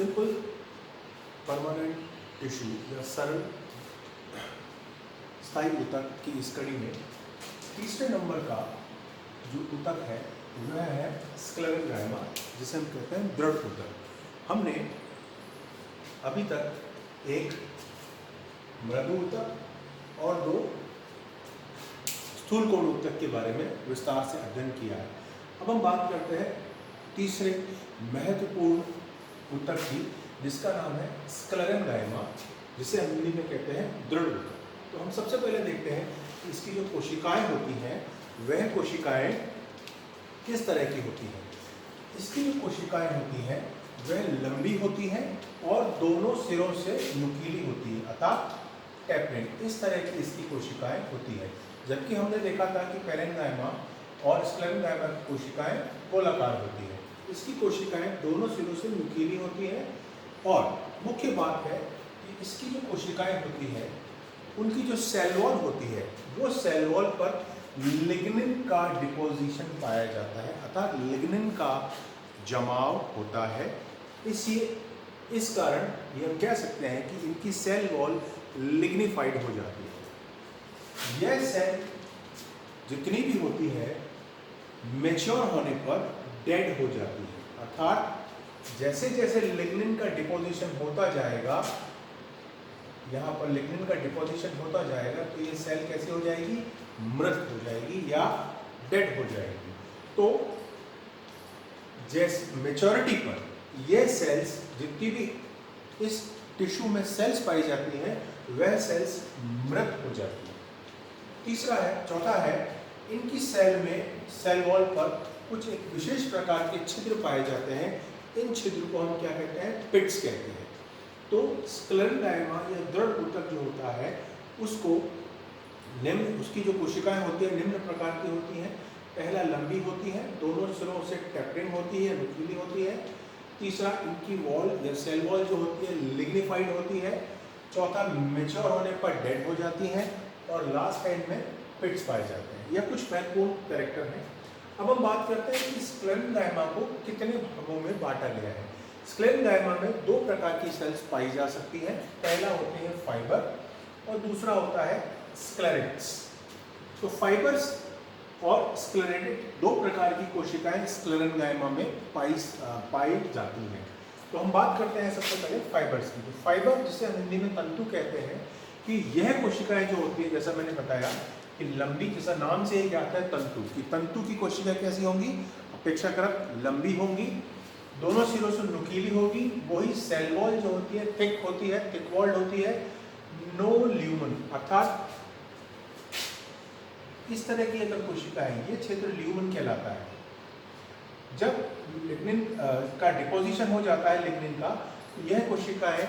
Simple permanent tissue या सरल स्थायी ऊतक की इस कड़ी में तीसरे नंबर का जो ऊतक है वह है स्क्लेरेंजाइमा, जिसे हम कहते हैं दृढ़ ऊतक। हमने अभी तक एक मृदु ऊतक और दो स्थूल कोण ऊतक के बारे में विस्तार से अध्ययन किया है। अब हम बात करते हैं तीसरे महत्वपूर्ण ऊतक की, जिसका नाम है स्क्लेरेंजाइमा, जिसे हम हिंदी में कहते हैं दृढ़ ऊतक। तो हम सबसे पहले देखते हैं कि इसकी जो कोशिकाएं होती हैं वह कोशिकाएं किस तरह की होती हैं। इसकी जो कोशिकाएं होती हैं वह लंबी होती हैं और दोनों सिरों से नुकीली होती है, अर्थात टैपरिंग। इस तरह की इसकी कोशिकाएं होती है। जबकि हमने देखा था कि पेरेंजाइमा और स्क्लेरेंजाइमा की कोशिकाएं गोलाकार होती है। इसकी कोशिकाएं दोनों सिरों से नुकीली होती हैं और मुख्य बात है कि इसकी जो कोशिकाएं होती है उनकी जो सेल वॉल होती है वो सेल वॉल पर लिग्निन का डिपोजिशन पाया जाता है, अर्थात लिग्निन का जमाव होता है। इस कारण ये हम कह सकते हैं कि इनकी सेल वॉल लिग्निफाइड हो जाती है। यह सेल जितनी भी होती है मैच्योर होने पर डेड हो जाती है, अर्थात जैसे जैसे लिग्निन का डिपोजिशन होता जाएगा, यहाँ पर लिग्निन का डिपोजिशन होता जाएगा तो ये सेल कैसी हो जाएगी, मृत हो जाएगी या डेड हो जाएगी। तो जैसे मेच्योरिटी पर ये सेल्स जितनी भी इस टिश्यू में सेल्स पाई जाती हैं वह सेल्स मृत हो जाती हैं। चौथा है इनकी सेल में सेल वॉल पर कुछ एक विशेष प्रकार के छिद्र पाए जाते हैं। इन छिद्र को हम क्या कहते हैं, पिट्स कहते हैं। तो स्क्लेरेंजाइमा या दृढ़ ऊतक जो होता है उसको उसकी जो कोशिकाएं होती है निम्न प्रकार की होती हैं। पहला, लंबी होती है, दोनों सिरों से टैपरिंग होती है, नुकीली होती है। तीसरा, इनकी वॉल या सेल वॉल जो होती है लिग्निफाइड होती है। चौथा, मैच्योर होने पर डेड हो जाती हैं। और लास्ट एंड में पिट्स पाए जाते हैं। यह कुछ महत्वपूर्ण कैरेक्टर हैं। अब हम बात करते हैं कि स्क्लेरेंजाइमा को कितने भागों में बांटा गया है। स्क्लेरेंजाइमा में दो प्रकार की सेल्स पाई जा सकती हैं। पहला होते हैं फाइबर और दूसरा होता है स्क्लेरेट्स। तो फाइबर्स और स्क्लेरेट दो प्रकार की कोशिकाएं स्क्लेरेंजाइमा में पाई जाती हैं। तो हम बात करते हैं सबसे पहले फाइबर्स की। तो फाइबर, जिसे हम हिंदी में तंतु कहते हैं, कि यह कोशिकाएं जो होती है, जैसा मैंने बताया कि लंबी, जैसा नाम से ही आता है तंतु की कोशिका कैसी होंगी, अपेक्षाकृत लंबी होंगी, दोनों सिरों से नुकीली होगी। वही सेल वॉल जो होती है थिक होती है, थिक वॉल्ड होती है, नो ल्यूमन, अर्थात इस तरह की अगर कोशिका है, ये क्षेत्र ल्यूमन कहलाता है। जब लिग्निन का डिपोजिशन हो जाता है लिग्निन का, तो यह कोशिकाएं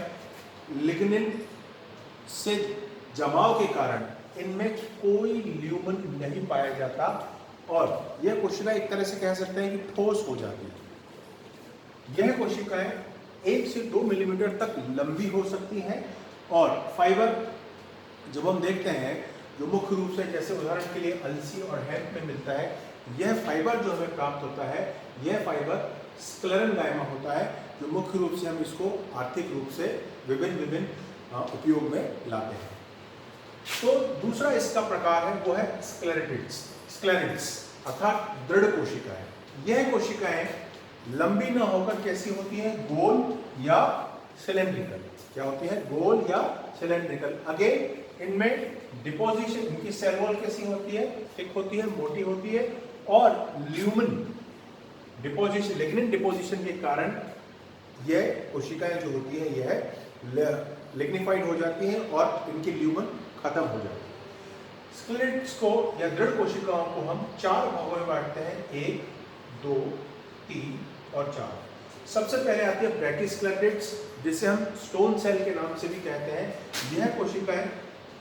लिग्निन से जमाव के कारण इनमें कोई ल्यूमन नहीं पाया जाता और यह कोशिका एक तरह से कह सकते हैं कि ठोस हो जाती है। यह कोशिकाएं 1 से 2 मिलीमीटर तक लंबी हो सकती हैं। और फाइबर जब हम देखते हैं जो मुख्य रूप से, जैसे उदाहरण के लिए अलसी और हेम्प में मिलता है, यह फाइबर जो हमें प्राप्त होता है, यह फाइबर स्क्लेरेंजाइमा होता है, जो मुख्य रूप से हम इसको आर्थिक रूप से विभिन्न उपयोग में लाते हैं। तो दूसरा इसका प्रकार है वो है स्क्लेरेट्स, अर्थात दृढ़ कोशिकाएं। यह कोशिकाएं लंबी न होकर कैसी होती हैं, गोल या सिलेंड्रिकल। क्या होती है, गोल या सिलेंड्रिकल। अगेन इनमें डिपोजिशन, इनकी सेल वॉल कैसी होती है, थिक होती है, मोटी होती है और ल्यूमन डिपोजिशन, लिग्निन डिपोजिशन के कारण यह कोशिकाएं जो होती है यह लिग्निफाइड हो जाती हैं और इनकी ल्यूमन खत्म हो जाती है। स्क्लेरेट्स को या दृढ़ कोशिकाओं को हम 4 भागों में बांटते हैं, 1, 2, 3 और 4। सबसे पहले आती है ब्रैकिस्क्लेरेट्स, जिसे हम स्टोन सेल के नाम से भी कहते हैं। यह कोशिकाएं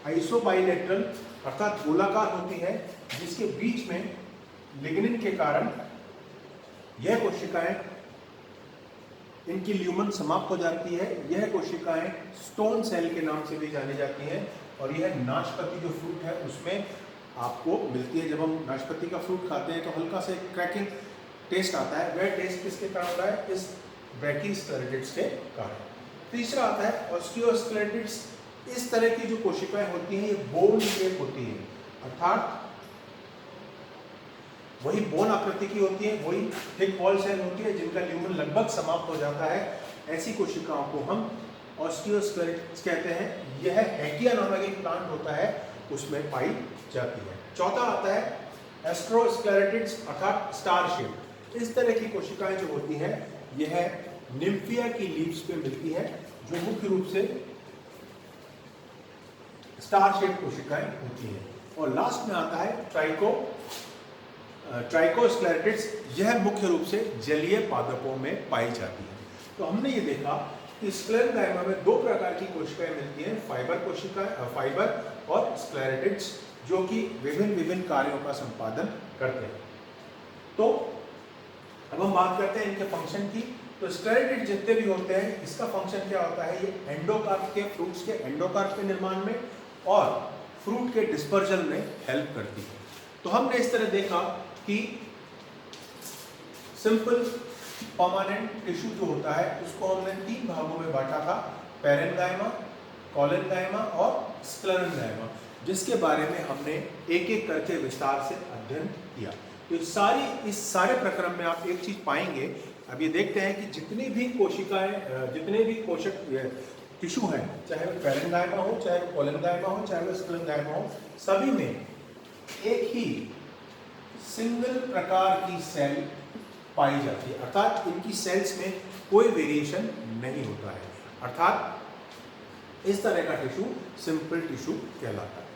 आइसोबाइलेटरल अर्थात गोलाकार होती है, जिसके बीच में लिग्निन के कारण यह कोशिकाएं, इनकी ल्यूमन समाप्त हो जाती है। यह कोशिकाएं स्टोन सेल के नाम से भी जानी जाती हैं और यह नाशपाती जो फ्रूट है उसमें आपको मिलती है। जब हम नाशपाती का फ्रूट खाते हैं तो हल्का से क्रैकिंग टेस्ट आता है। वह टेस्ट किसके कारण होता है, इस ब्रैकीस्क्लेरोटिड्स के कारण। तीसरा आता है ऑस्टियोस्क्लेरोटिड्स। इस तरह की जो कोशिकाएं होती हैं ये बोन शेप होती है, अर्थात वही बोन आकृति की होती है, वही थिक वॉल सेल होती है जिनका ल्यूमन लगभग समाप्त हो जाता है। ऐसी कोशिकाओं को हम ऑस्टियोस्क्लेरोटिड्स कहते हैं। यह हैकिया नामक एक प्लांट होता है, उसमें पाई जाती है। चौथा आता है एस्ट्रोस्क्लेरोटिड्स अर्थात स्टार शेप। इस तरह की कोशिकाएं जो होती हैं यह निम्फिया की लीव्स पे मिलती है, जो मुख्य रूप से स्टार शेप कोशिकाएं होती हैं। और लास्ट में आता है ट्राइकोस्क्लेरोटिड्स। यह मुख्य रूप से जलीय पादपों में पाई जाती है। तो हमने ये देखा कि स्क्लेरेंकाइमा में दो प्रकार की कोशिकाएं मिलती हैं, फाइबर और स्क्लेरोटिड्स, जो कि विभिन्न कार्यों का संपादन करते हैं। तो अब हम बात करते हैं इनके फंक्शन की। तो स्क्लेरोटिड जितने भी होते हैं इसका फंक्शन क्या होता है, ये एंडोकार्प के फ्रूट्स के एंडोकार्प के निर्माण में और फ्रूट के डिस्पर्जन में हेल्प करती है। तो हमने इस तरह देखा कि सिंपल परमानेंट टिश्यू जो होता है उसको हमने तीन भागों में बांटा था, पैरेन्काइमा, कोलेन्काइमा और स्क्लेरेन्काइमा, जिसके बारे में हमने एक एक करके विस्तार से अध्ययन किया। तो इस सारे प्रक्रम में आप एक चीज पाएंगे। अब ये देखते हैं कि जितनी भी कोशिकाएं, जितने भी कोशक टिश्यू हैं, चाहे वो पैरेन्काइमा हो, चाहे वो कोलेन्काइमा हो, चाहे वो स्क्लेरेन्काइमा हो, सभी में एक ही सिंगल प्रकार की सेल पाई जाती है, अर्थात इनकी सेल्स में कोई वेरिएशन नहीं होता है। अर्थात इस तरह का टिश्यू सिंपल टिश्यू कहलाता है।